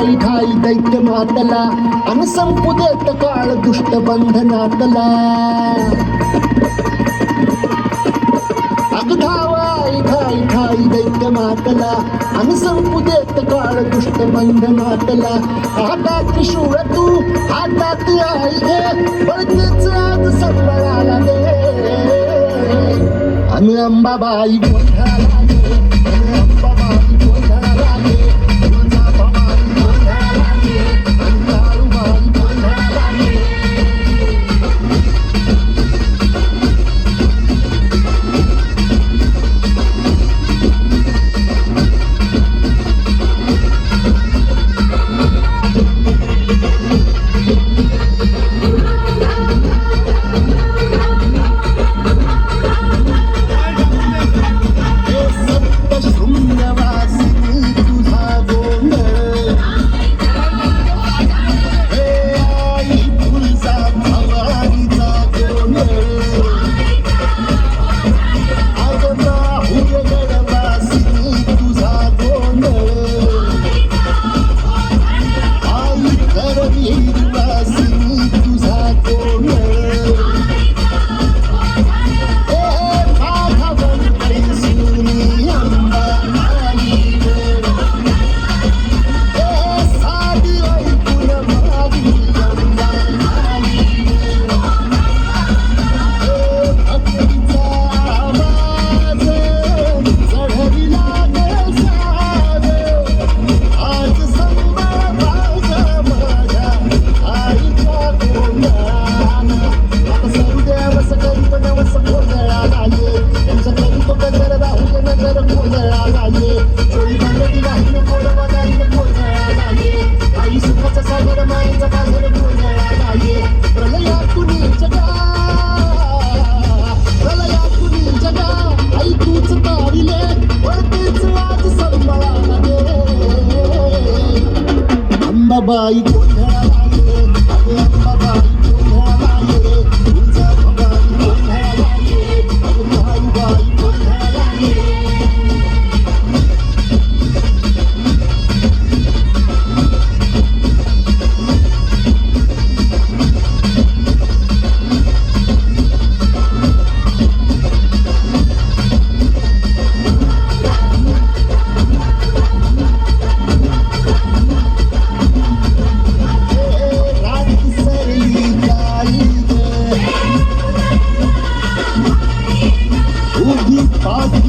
ठाई ठाई दैत्य मातला अन संपू देत काळ दुष्ट बंधनातला अग धावाई ठाई ठाई दैत्य मातला अन संपू देत काळ दुष्ट बंधनातला हातात त्रिशूळ तू हातात आई घे बळतेच आज संबळाला दे अन अंबाबाई गोंधळाला गे अन अंबाबाई गोंधळाला गे तुळजाभवानी गोंधळाला गे अन काळूबाई गोंधळाला गे अंबाबाई गोंधळाला गे अगं अंबाबाई गोंधळाला गे तुळजाभवानी गोंधळाला गे अगं काळूबाई गोंधळाला गे उगी पाच